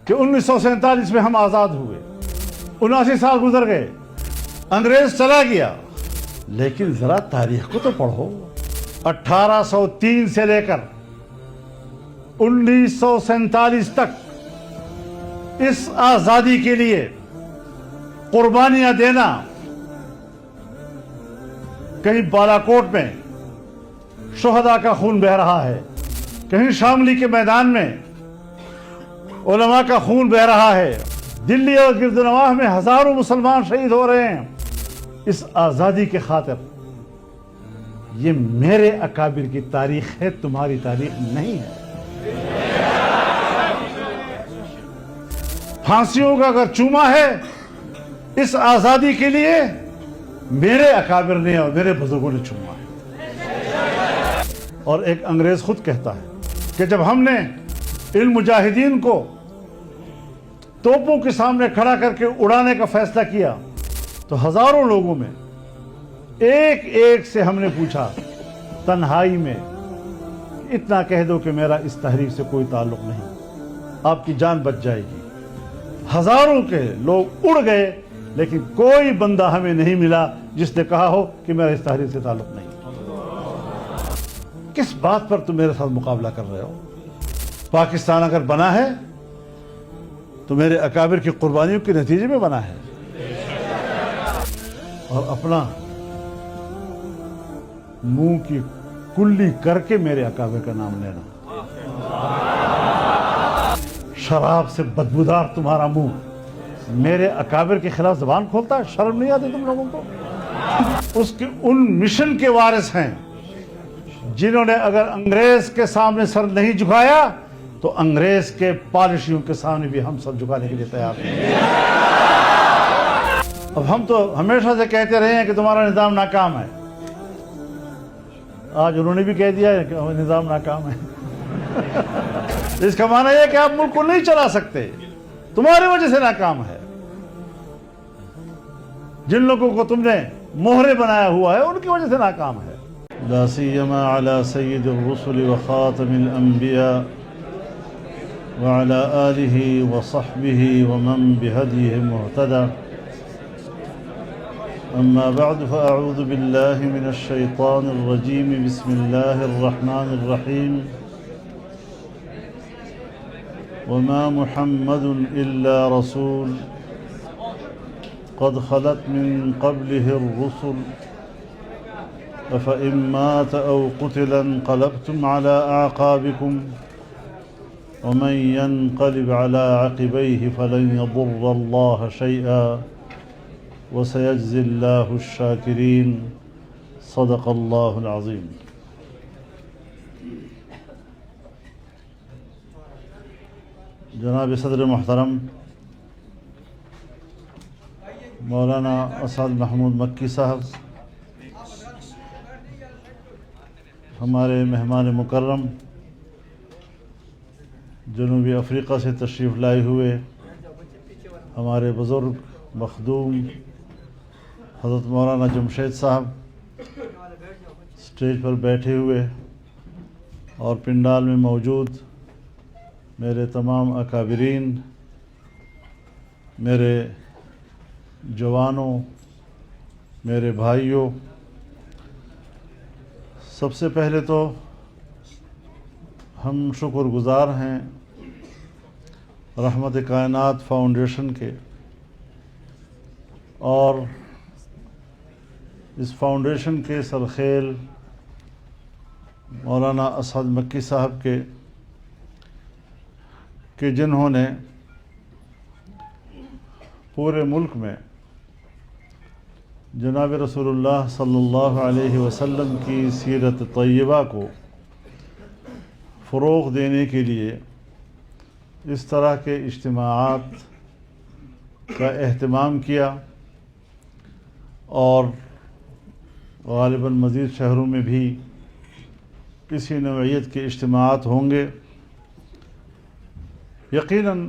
کہ 1947 میں ہم آزاد ہوئے، 79 سال گزر گئے، انگریز چلا گیا، لیکن ذرا تاریخ کو تو پڑھو۔ 1803 سے لے کر 1947 تک اس آزادی کے لیے قربانیاں دینا، کہیں بالاکوٹ میں شہداء کا خون بہہ رہا ہے، کہیں شاملی کے میدان میں علماء کا خون بہہ رہا ہے، دلی اور گردنواہ میں ہزاروں مسلمان شہید ہو رہے ہیں اس آزادی کے خاطر۔ یہ میرے اکابر کی تاریخ ہے، تمہاری تاریخ نہیں ہے۔ پھانسیوں کا اگر چوما ہے اس آزادی کے لیے، میرے اکابر نے اور میرے بزرگوں نے چوما ہے۔ اور ایک انگریز خود کہتا ہے کہ جب ہم نے ان مجاہدین کو توپوں کے سامنے کھڑا کر کے اڑانے کا فیصلہ کیا تو ہزاروں لوگوں میں ایک ایک سے ہم نے پوچھا تنہائی میں، اتنا کہہ دو کہ میرا اس تحریک سے کوئی تعلق نہیں، آپ کی جان بچ جائے گی۔ ہزاروں کے لوگ اڑ گئے، لیکن کوئی بندہ ہمیں نہیں ملا جس نے کہا ہو کہ میرا اس تحریک سے تعلق نہیں۔ کس بات پر تم میرے ساتھ مقابلہ کر رہے ہو؟ پاکستان اگر بنا ہے تو میرے اکابر کی قربانیوں کے نتیجے میں بنا ہے، اور اپنا منہ کی کلی کر کے میرے اکابر کا نام لینا۔ شراب سے بدبودار تمہارا منہ میرے اکابر کے خلاف زبان کھولتا ہے، شرم نہیں آتی تم لوگوں کو؟ اس کے ان مشن کے وارث ہیں جنہوں نے اگر انگریز کے سامنے سر نہیں جھکایا تو انگریز کے پالیسیوں کے سامنے بھی ہم سر جھکانے کے لیے تیار ہیں۔ اب ہم تو ہمیشہ سے کہتے رہے ہیں کہ تمہارا نظام ناکام ہے، آج انہوں نے بھی کہہ دیا ہے کہ نظام ناکام ہے۔ اس کا معنی یہ ہے کہ آپ ملک کو نہیں چلا سکتے، تمہاری وجہ سے ناکام ہے۔ جن لوگوں کو تم نے مہرے بنایا ہوا ہے ان کی وجہ سے ناکام ہے۔ لا سیما علی سید الرسل وخاتم الانبیاء وعلى آلہ وصحبہ ومن بہدیہ مہتدی، اما بعد فاعوذ باللہ من الشیطان الرجیم، بسم اللہ الرحمن الرحیم، وما محمد الا رسول قد خلت من قبله الرسل افإن مات او قتل انقلبتم على اعقابكم ومن ينقلب على عقبيه فلن يضر الله شيئا وسيجزي الله الشاكرين، صدق الله العظيم۔ جناب صدر محترم مولانا اسعد محمود مکی صاحب، ہمارے مہمان مکرم جنوبی افریقہ سے تشریف لائے ہوئے ہمارے بزرگ مخدوم حضرت مولانا جمشید صاحب، اسٹیج پر بیٹھے ہوئے اور پنڈال میں موجود میرے تمام اکابرین، میرے جوانوں، میرے بھائیوں، سب سے پہلے تو ہم شکر گزار ہیں رحمت کائنات فاؤنڈیشن کے، اور اس فاؤنڈیشن کے سرخیل مولانا اسعد مکی صاحب کے کہ جنہوں نے پورے ملک میں جناب رسول اللہ صلی اللہ علیہ وسلم کی سیرت طیبہ کو فروغ دینے کے لیے اس طرح کے اجتماعات کا اہتمام کیا، اور غالباً مزید شہروں میں بھی کسی نوعیت کے اجتماعات ہوں گے۔ یقیناً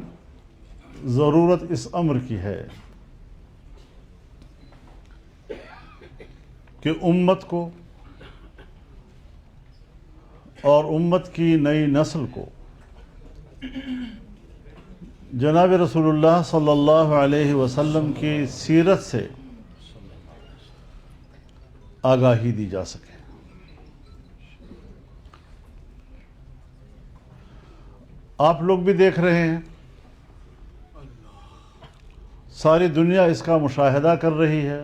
ضرورت اس امر کی ہے کہ امت کو اور امت کی نئی نسل کو جناب رسول اللہ صلی اللہ علیہ وسلم کی سیرت سے آگاہی دی جا سکے۔ آپ لوگ بھی دیکھ رہے ہیں، ساری دنیا اس کا مشاہدہ کر رہی ہے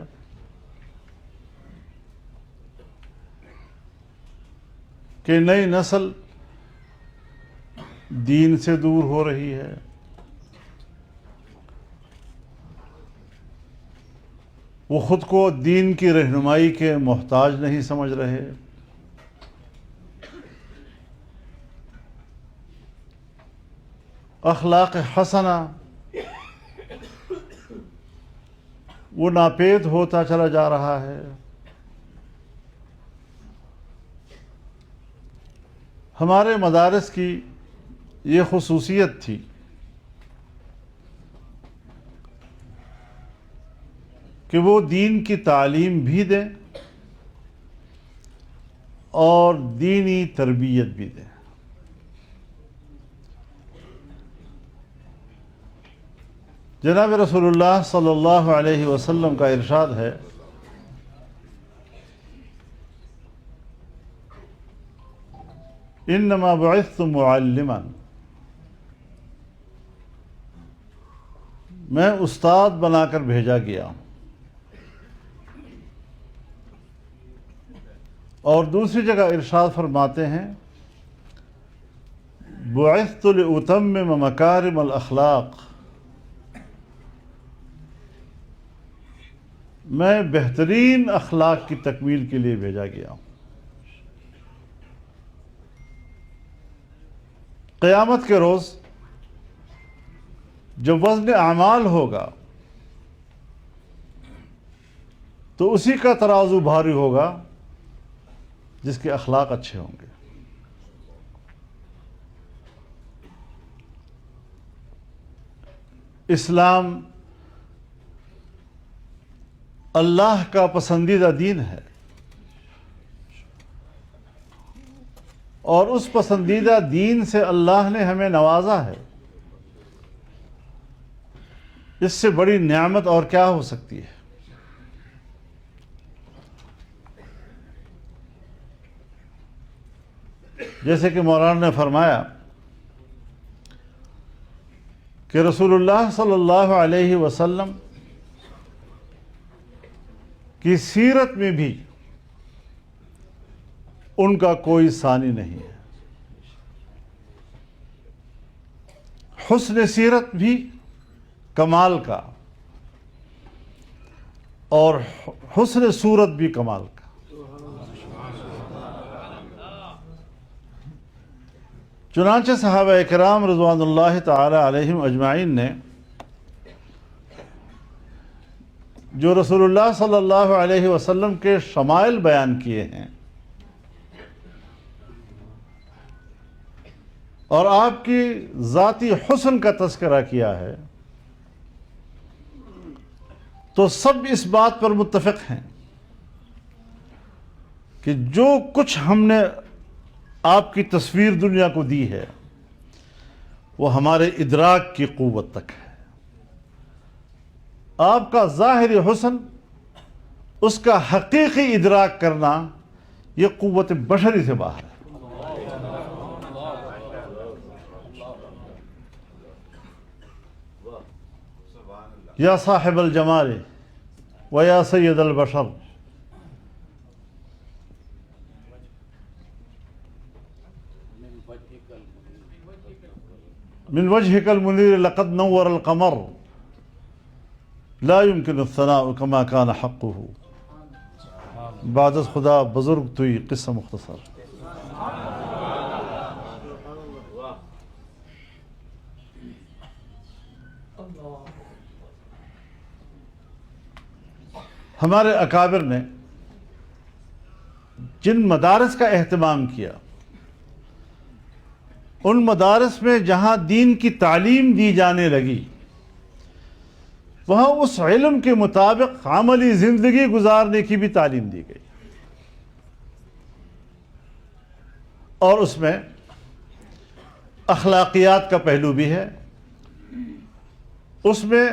کہ نئی نسل دین سے دور ہو رہی ہے، وہ خود کو دین کی رہنمائی کے محتاج نہیں سمجھ رہے، اخلاق حسنہ وہ ناپید ہوتا چلا جا رہا ہے۔ ہمارے مدارس کی یہ خصوصیت تھی کہ وہ دین کی تعلیم بھی دیں اور دینی تربیت بھی دیں۔ جناب رسول اللہ صلی اللہ علیہ وسلم کا ارشاد ہے، انما بعثت معلما، میں استاد بنا کر بھیجا گیا ہوں۔ اور دوسری جگہ ارشاد فرماتے ہیں، بعثت لأتمم مکارم الاخلاق، میں بہترین اخلاق کی تکمیل کے لیے بھیجا گیا ہوں۔ قیامت کے روز جب وزن اعمال ہوگا تو اسی کا ترازو بھاری ہوگا جس کے اخلاق اچھے ہوں گے۔ اسلام اللہ کا پسندیدہ دین ہے، اور اس پسندیدہ دین سے اللہ نے ہمیں نوازا ہے۔ اس سے بڑی نعمت اور کیا ہو سکتی ہے؟ جیسے کہ مولانا نے فرمایا کہ رسول اللہ صلی اللہ علیہ وسلم کی سیرت میں بھی ان کا کوئی ثانی نہیں ہے۔ حسن سیرت بھی کمال کا اور حسن صورت بھی کمال کا۔ چنانچہ صحابہ کرام رضوان اللہ تعالی علیہم اجمعین نے جو رسول اللہ صلی اللہ علیہ وسلم کے شمائل بیان کیے ہیں اور آپ کی ذاتی حسن کا تذکرہ کیا ہے، تو سب اس بات پر متفق ہیں کہ جو کچھ ہم نے آپ کی تصویر دنیا کو دی ہے وہ ہمارے ادراک کی قوت تک ہے۔ آپ کا ظاہری حسن، اس کا حقیقی ادراک کرنا، یہ قوت بشری سے باہر ہے۔ یا صاحب الجمال و یا سید البشر، من وجهك المنير لقد نور القمر لا يمكن الثناء كما كان حقه۔ بعد از خدا بزرگ توی قصہ مختصر۔ ہمارے اکابر نے جن مدارس کا اہتمام کیا، ان مدارس میں جہاں دین کی تعلیم دی جانے لگی، وہاں اس علم کے مطابق عملی زندگی گزارنے کی بھی تعلیم دی گئی، اور اس میں اخلاقیات کا پہلو بھی ہے، اس میں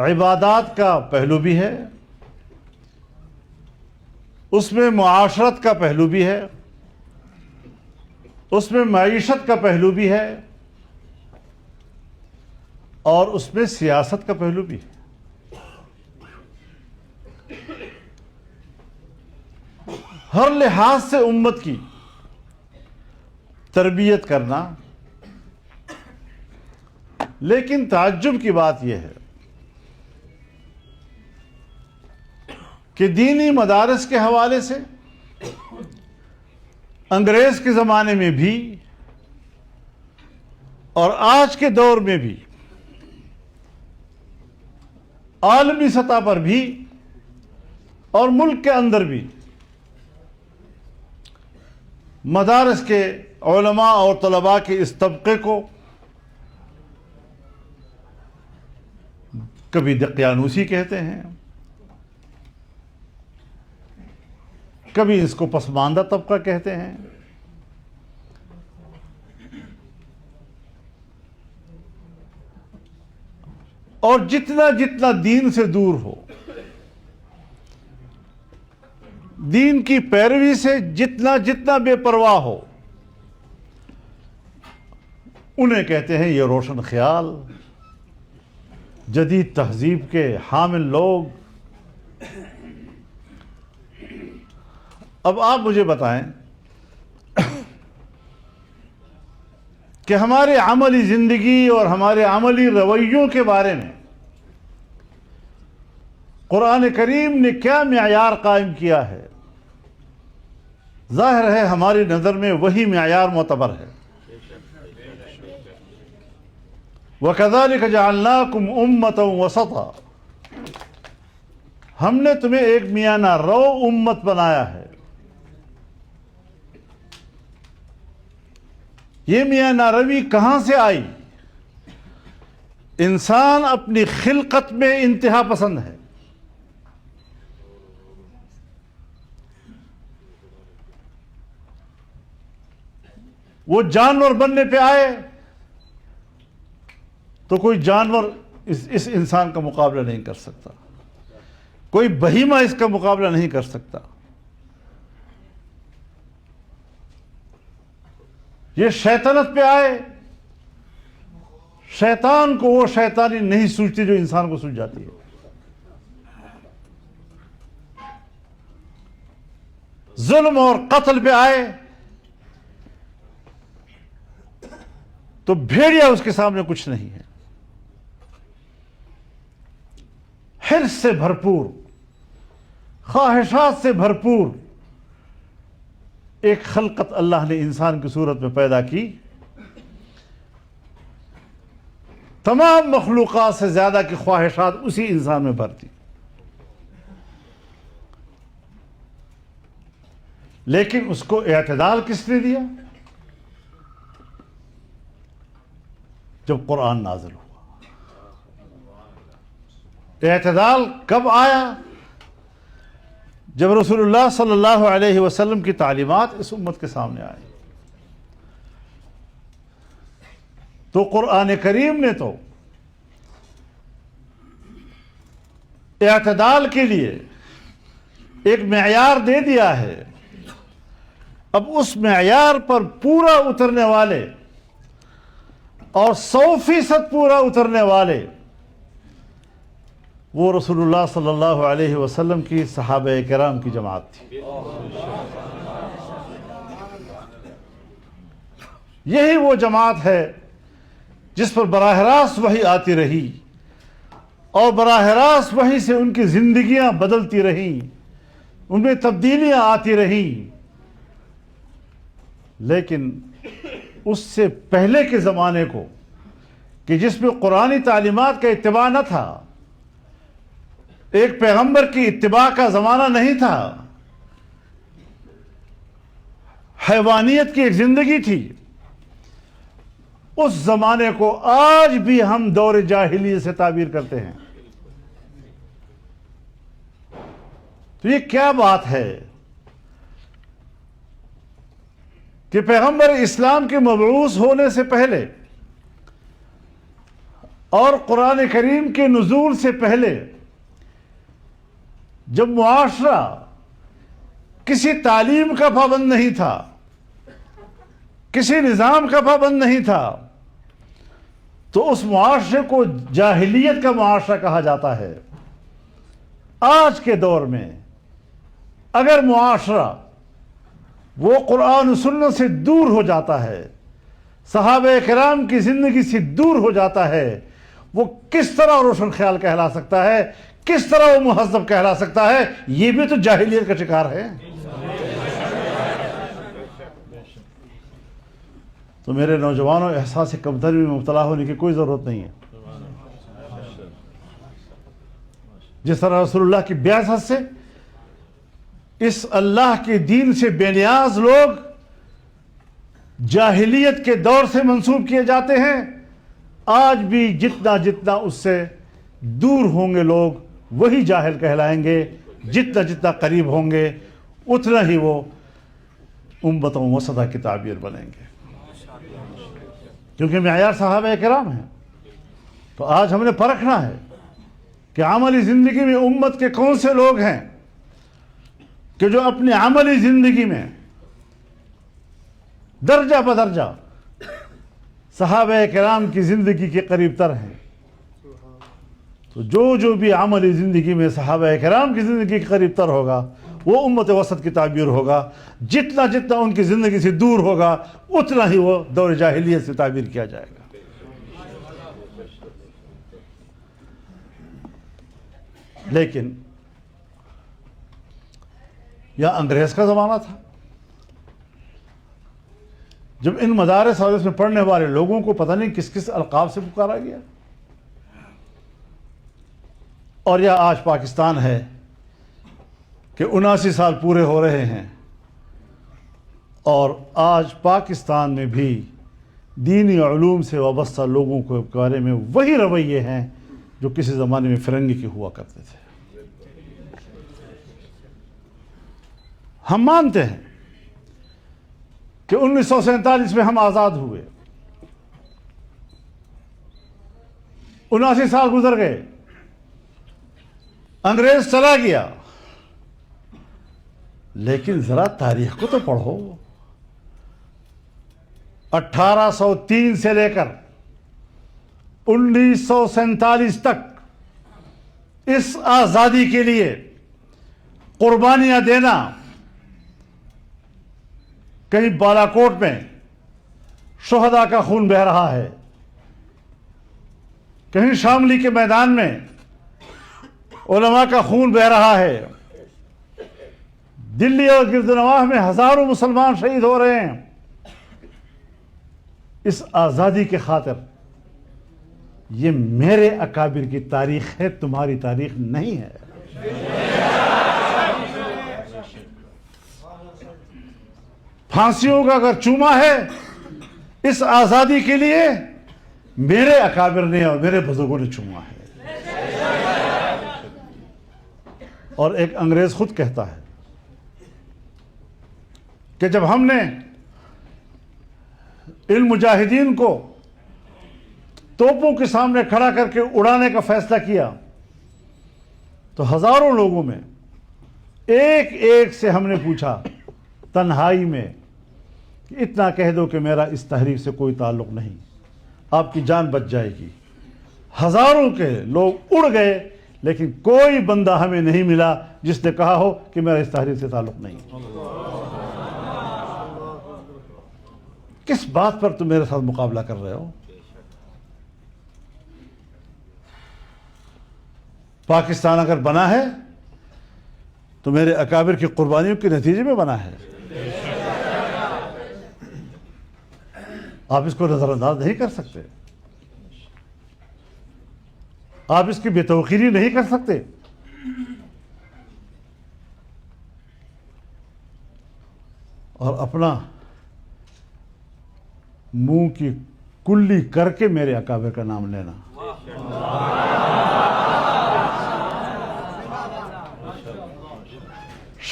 عبادات کا پہلو بھی ہے، اس میں معاشرت کا پہلو بھی ہے، اس میں معیشت کا پہلو بھی ہے، اور اس میں سیاست کا پہلو بھی ہے۔ ہر لحاظ سے امت کی تربیت کرنا، لیکن تعجب کی بات یہ ہے کہ دینی مدارس کے حوالے سے انگریز کے زمانے میں بھی اور آج کے دور میں بھی، عالمی سطح پر بھی اور ملک کے اندر بھی، مدارس کے علماء اور طلباء کے اس طبقے کو کبھی دقیانوسی کہتے ہیں، کبھی اس کو پسماندہ طبقہ کہتے ہیں، اور جتنا جتنا دین سے دور ہو، دین کی پیروی سے جتنا جتنا بے پرواہ ہو، انہیں کہتے ہیں یہ روشن خیال، جدید تہذیب کے حامل لوگ۔ اب آپ مجھے بتائیں کہ ہمارے عملی زندگی اور ہمارے عملی رویوں کے بارے میں قرآن کریم نے کیا معیار قائم کیا ہے؟ ظاہر ہے ہماری نظر میں وہی معیار معتبر ہے۔ وَكَذَلِكَ جَعَلْنَاكُمْ أُمَّةً وَسَطًا، ہم نے تمہیں ایک میانہ رو امت بنایا ہے۔ یہ میانہ روی کہاں سے آئی؟ انسان اپنی خلقت میں انتہا پسند ہے۔ وہ جانور بننے پہ آئے تو کوئی جانور اس انسان کا مقابلہ نہیں کر سکتا، کوئی بہیمہ اس کا مقابلہ نہیں کر سکتا۔ یہ شیطنت پہ آئے، شیطان کو وہ شیطانی نہیں سوچتی جو انسان کو سوچ جاتی ہے۔ ظلم اور قتل پہ آئے تو بھیڑیا اس کے سامنے کچھ نہیں ہے۔ حرص سے بھرپور، خواہشات سے بھرپور ایک خلقت اللہ نے انسان کی صورت میں پیدا کی۔ تمام مخلوقات سے زیادہ کی خواہشات اسی انسان میں بھرتی، لیکن اس کو اعتدال کس نے دیا؟ جب قرآن نازل ہوا۔ اعتدال کب آیا؟ جب رسول اللہ صلی اللہ علیہ وسلم کی تعلیمات اس امت کے سامنے آئی تو قرآن کریم نے تو اعتدال کے لیے ایک معیار دے دیا ہے۔ اب اس معیار پر پورا اترنے والے اور 100% پورا اترنے والے وہ رسول اللہ صلی اللہ علیہ وسلم کی صحابہ کرام کی جماعت تھی۔ یہی وہ جماعت ہے جس پر براہ راست وحی آتی رہی اور براہ راست وحی سے ان کی زندگیاں بدلتی رہیں، ان میں تبدیلیاں آتی رہیں۔ لیکن اس سے پہلے کے زمانے کو کہ جس میں قرآنی تعلیمات کا اتباع نہ تھا، ایک پیغمبر کی اتباع کا زمانہ نہیں تھا، حیوانیت کی ایک زندگی تھی، اس زمانے کو آج بھی ہم دور جاہلیت سے تعبیر کرتے ہیں۔ تو یہ کیا بات ہے کہ پیغمبر اسلام کے مبعوث ہونے سے پہلے اور قرآن کریم کے نزول سے پہلے جب معاشرہ کسی تعلیم کا پابند نہیں تھا، کسی نظام کا پابند نہیں تھا، تو اس معاشرے کو جاہلیت کا معاشرہ کہا جاتا ہے۔ آج کے دور میں اگر معاشرہ وہ قرآن و سنت سے دور ہو جاتا ہے، صحابہ کرام کی زندگی سے دور ہو جاتا ہے، وہ کس طرح روشن خیال کہلا سکتا ہے، کس طرح وہ مہذب کہلا سکتا ہے؟ یہ بھی تو جاہلیت کا شکار ہے۔ تو میرے نوجوانوں، احساس کمتری میں مبتلا ہونے کی کوئی ضرورت نہیں ہے۔ جس طرح رسول اللہ کی بعثت سے اس اللہ کے دین سے بے نیاز لوگ جاہلیت کے دور سے منسوب کیے جاتے ہیں، آج بھی جتنا جتنا اس سے دور ہوں گے لوگ وہی جاہل کہلائیں گے، جتنا جتنا قریب ہوں گے اتنا ہی وہ امت وسطیٰ کی تعبیر بنیں گے، کیونکہ معیار صحابہ کرام ہیں۔ تو آج ہم نے پرکھنا ہے کہ عملی زندگی میں امت کے کون سے لوگ ہیں کہ جو اپنی عملی زندگی میں درجہ بدرجہ صحابہ کرام کی زندگی کے قریب تر ہیں۔ تو جو بھی عملی زندگی میں صحابہ کرام کی زندگی کے قریب تر ہوگا وہ امت وسط کی تعبیر ہوگا، جتنا جتنا ان کی زندگی سے دور ہوگا اتنا ہی وہ دور جاہلیت سے تعبیر کیا جائے گا۔ لیکن یہ انگریز کا زمانہ تھا جب ان مدارس اور اس میں پڑھنے والے لوگوں کو پتہ نہیں کس کس القاب سے پکارا گیا، اور یہ آج پاکستان ہے کہ 79 سال پورے ہو رہے ہیں، اور آج پاکستان میں بھی دینی علوم سے وابستہ لوگوں کے بارے میں وہی رویے ہیں جو کسی زمانے میں فرنگی کے ہوا کرتے تھے۔ ہم مانتے ہیں کہ 1947 میں ہم آزاد ہوئے، 79 سال گزر گئے، انگریز چلا گیا، لیکن ذرا تاریخ کو تو پڑھو۔ 1803 سے لے کر 1947 تک اس آزادی کے لیے قربانیاں دینا، کہیں بالا کوٹ میں شہداء کا خون بہہ رہا ہے، کہیں شاملی کے میدان میں علماء کا خون بہہ رہا ہے، دلی اور گردنواح میں ہزاروں مسلمان شہید ہو رہے ہیں۔ اس آزادی کے خاطر یہ میرے اکابر کی تاریخ ہے، تمہاری تاریخ نہیں ہے۔ پھانسیوں کا اگر چوما ہے اس آزادی کے لیے میرے اکابر نے اور میرے بزرگوں نے چوما ہے۔ اور ایک انگریز خود کہتا ہے کہ جب ہم نے ان مجاہدین کو توپوں کے سامنے کھڑا کر کے اڑانے کا فیصلہ کیا تو ہزاروں لوگوں میں ایک ایک سے ہم نے پوچھا تنہائی میں کہ اتنا کہہ دو کہ میرا اس تحریک سے کوئی تعلق نہیں، آپ کی جان بچ جائے گی۔ ہزاروں کے لوگ اڑ گئے لیکن کوئی بندہ ہمیں نہیں ملا جس نے کہا ہو کہ میرا اس تحریک سے تعلق نہیں۔ کس بات پر تم میرے ساتھ مقابلہ کر رہے ہو؟ پاکستان اگر بنا ہے تو میرے اکابر کی قربانیوں کے نتیجے میں بنا ہے۔ آپ اس کو نظر انداز نہیں کر سکتے، آپ اس کی بے توقیری نہیں کر سکتے۔ اور اپنا منہ کی کلی کر کے میرے اکابر کا نام لینا،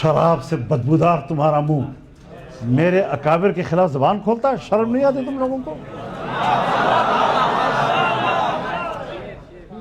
شراب سے بدبودار تمہارا منہ میرے اکابر کے خلاف زبان کھولتا ہے، شرم نہیں آتی تم لوگوں کو؟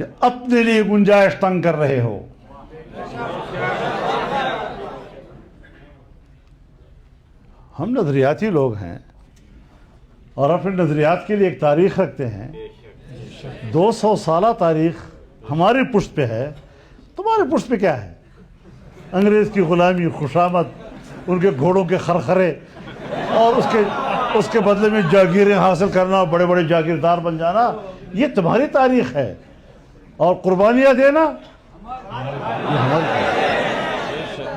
کہ اپنے لیے گنجائش تنگ کر رہے ہو. ہم نظریاتی لوگ ہیں اور اپنے نظریات کے لیے ایک تاریخ رکھتے ہیں. 200 سالہ تاریخ ہماری پشت پہ ہے. تمہاری پشت پہ کیا ہے؟ انگریز کی غلامی، خوشامد، ان کے گھوڑوں کے خرخرے، اور اس کے بدلے میں جاگیریں حاصل کرنا، بڑے بڑے جاگیردار بن جانا، یہ تمہاری تاریخ ہے. اور قربانیاں دینا یہ ہماری تاریخ ہے.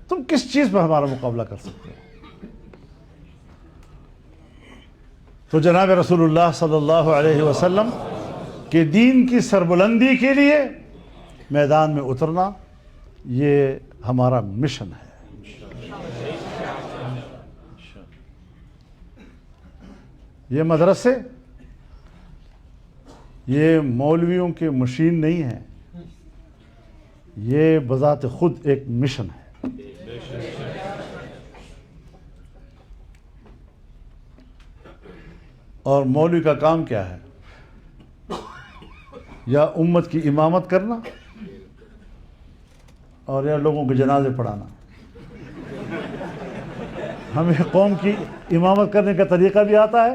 تم کس چیز پر ہمارا مقابلہ کر سکتے ہو؟ تو جناب رسول اللہ صلی اللہ علیہ وسلم کے دین کی سربلندی کے لیے میدان میں اترنا یہ ہمارا مشن ہے. یہ مدرسے یہ مولویوں کے مشین نہیں ہیں، یہ بذات خود ایک مشن ہے. اور مولوی کا کام کیا ہے؟ یا امت کی امامت کرنا اور یا لوگوں کے جنازے پڑھانا. ہمیں قوم کی امامت کرنے کا طریقہ بھی آتا ہے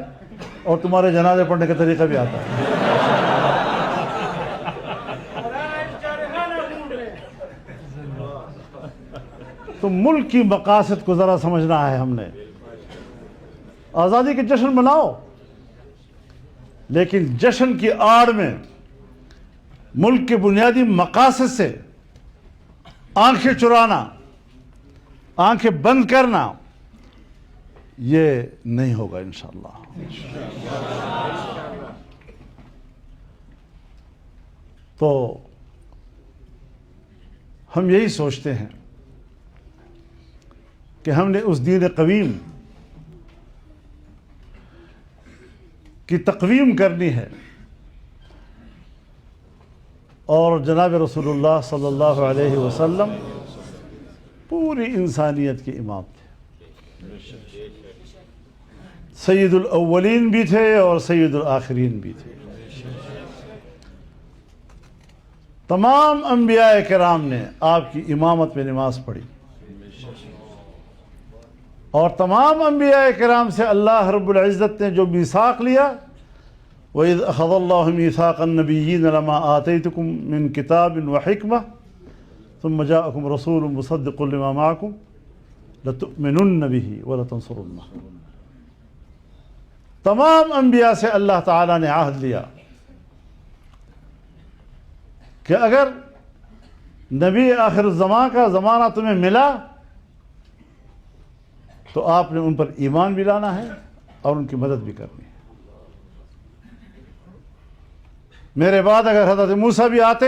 اور تمہارے جنازے پڑھنے کا طریقہ بھی آتا ہے. تو ملک کی مقاصد کو ذرا سمجھنا ہے. ہم نے آزادی کے جشن مناؤ، لیکن جشن کی آڑ میں ملک کے بنیادی مقاصد سے آنکھیں چرانا، آنکھیں بند کرنا، یہ نہیں ہوگا انشاءاللہ. تو ہم یہی سوچتے ہیں کہ ہم نے اس دین قویم کی تقویم کرنی ہے، اور جناب رسول اللہ صلی اللہ علیہ وسلم پوری انسانیت کے امام تھے. سید الاولین بھی تھے اور سید الآخرین بھی تھے. تمام انبیاء کرام نے آپ کی امامت میں نماز پڑھی، اور تمام انبیاء کرام سے اللہ رب العزت نے جو میثاق لیا، وَإِذْ أَخَذَ اللَّهُ مِيثَاقَ النَّبِيِّينَ لَمَا آتَيْتُكُم مِّن كِتَابٍ وَحِكْمَةٍ ثُمَّ جَاءَكُمْ رَسُولٌ مُصَدِّقٌ لِّمَا مَعَكُمْ لَتُؤْمِنُنَّ بِهِ وَلَتَنصُرُنَّهُ. تمام انبیاء سے اللہ تعالیٰ نے عہد لیا کہ اگر نبی آخر الزمان کا زمانہ تمہیں ملا تو آپ نے ان پر ایمان بھی لانا ہے اور ان کی مدد بھی کرنی ہے. میرے بعد اگر حضرت موسیٰ بھی آتے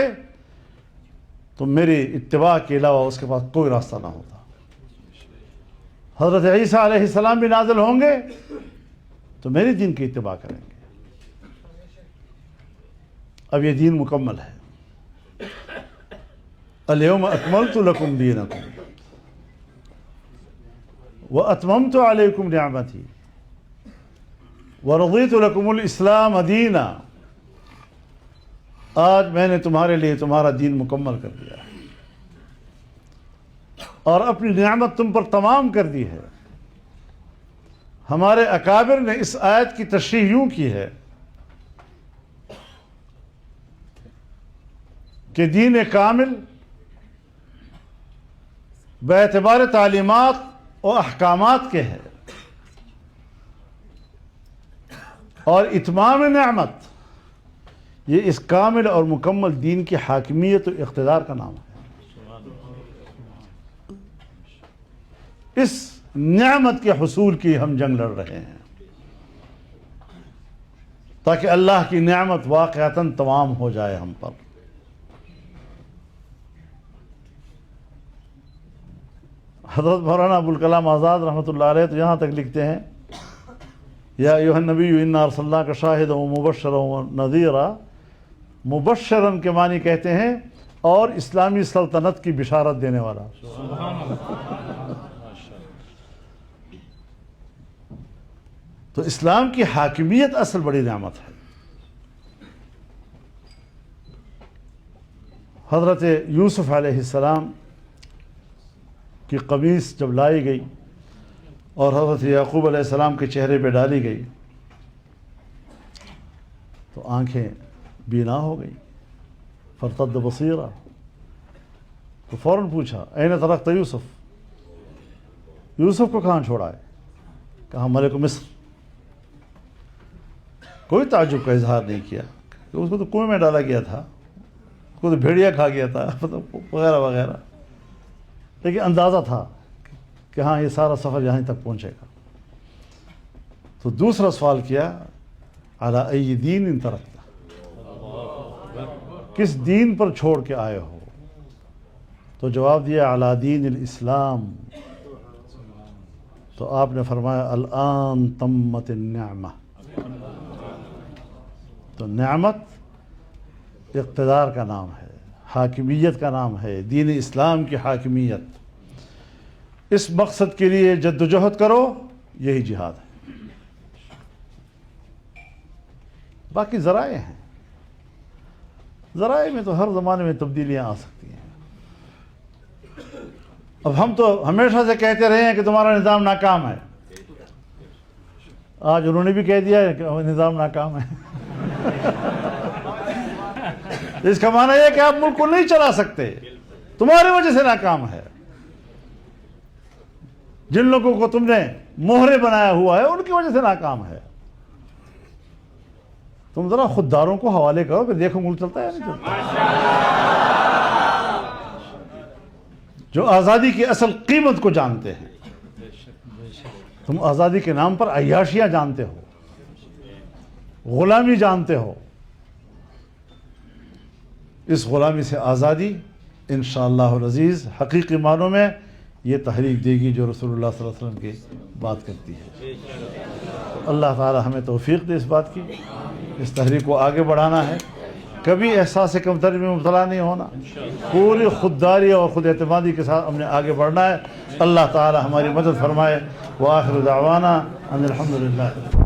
تو میری اتباع کے علاوہ اس کے پاس کوئی راستہ نہ ہوتا. حضرت عیسیٰ علیہ السلام بھی نازل ہوں گے تو میری دین کی اتباع کریں گے. اب یہ دین مکمل ہے. الیوم اکملت لکم دینکم وَأَتْمَمْتُ عَلَيْكُمْ نِعْمَتِي وَرَضِيتُ لَكُمُ الْإِسْلَامَ دِينًا. آج میں نے تمہارے لیے تمہارا دین مکمل کر دیا ہے اور اپنی نعمت تم پر تمام کر دی ہے. ہمارے اکابر نے اس آیت کی تشریح یوں کی ہے کہ دین کامل باعتبار تعلیمات و احکامات کے ہے، اور اتمام نعمت یہ اس کامل اور مکمل دین کی حاکمیت و اقتدار کا نام ہے. اس نعمت کے حصول کی ہم جنگ لڑ رہے ہیں تاکہ اللہ کی نعمت واقعتاً تمام ہو جائے ہم پر. حضرت مولانا ابوالکلام آزاد رحمۃ اللہ علیہ تو یہاں تک لکھتے ہیں، یا ایھا النبی انا ارسلناک شاہدا ومبشرا ونذیرا. مبشرن کے معنی کہتے ہیں اور اسلامی سلطنت کی بشارت دینے والا. تو اسلام کی حاکمیت اصل بڑی نعمت ہے. حضرت یوسف علیہ السلام کی قمیص جب لائی گئی اور حضرت یعقوب علیہ السلام کے چہرے پہ ڈالی گئی تو آنکھیں بینا ہو گئی، فرتد بصیرہ، تو فوراً پوچھا این ترکت یوسف، یوسف کو کہاں چھوڑا ہے؟ کہا ملک مصر۔ کوئی تعجب کا اظہار نہیں کیا کہ اس کو تو کنویں میں ڈالا گیا تھا، اس کو تو بھیڑیا کھا گیا تھا وغیرہ وغیرہ، لیکن اندازہ تھا کہ ہاں یہ سارا سفر یہیں تک پہنچے گا۔ تو دوسرا سوال کیا علی ای دین ترکت، کس دین پر چھوڑ کے آئے ہو؟ تو جواب دیا علی دین الاسلام۔ تو آپ نے فرمایا الآن تمت النعمہ۔ تو نعمت اقتدار کا نام ہے، حاکمیت کا نام ہے، دین اسلام کی حاکمیت۔ اس مقصد کے لیے جد و جہد کرو، یہی جہاد ہے۔ باقی ذرائع ہیں، ذرائع میں تو ہر زمانے میں تبدیلیاں آ سکتی ہیں۔ اب ہم تو ہمیشہ سے کہتے رہے ہیں کہ تمہارا نظام ناکام ہے، آج انہوں نے بھی کہہ دیا ہے کہ نظام ناکام ہے۔ اس کا معنی یہ کہ آپ ملک کو نہیں چلا سکتے، تمہاری وجہ سے ناکام ہے۔ جن لوگوں کو تم نے مہرے بنایا ہوا ہے ان کی وجہ سے ناکام ہے۔ تم ذرا خودداروں کو حوالے کرو کہ دیکھو ملک چلتا ہے یا نہیں چلتا۔ جو آزادی کی اصل قیمت کو جانتے ہیں، تم آزادی کے نام پر عیاشیاں جانتے ہو، غلامی جانتے ہو۔ اس غلامی سے آزادی انشاءاللہ العزیز حقیقی معنوں میں یہ تحریک دے گی جو رسول اللہ صلی اللہ علیہ وسلم کی بات کرتی ہے۔ اللہ تعالی ہمیں توفیق دے اس بات کی، اس تحریک کو آگے بڑھانا ہے، کبھی احساس کمتری میں مبتلا نہیں ہونا، پوری خودداری اور خود اعتمادی کے ساتھ ہم نے آگے بڑھنا ہے۔ اللہ تعالی ہماری مدد فرمائے۔ وآخر دعوانا ان الحمدللہ۔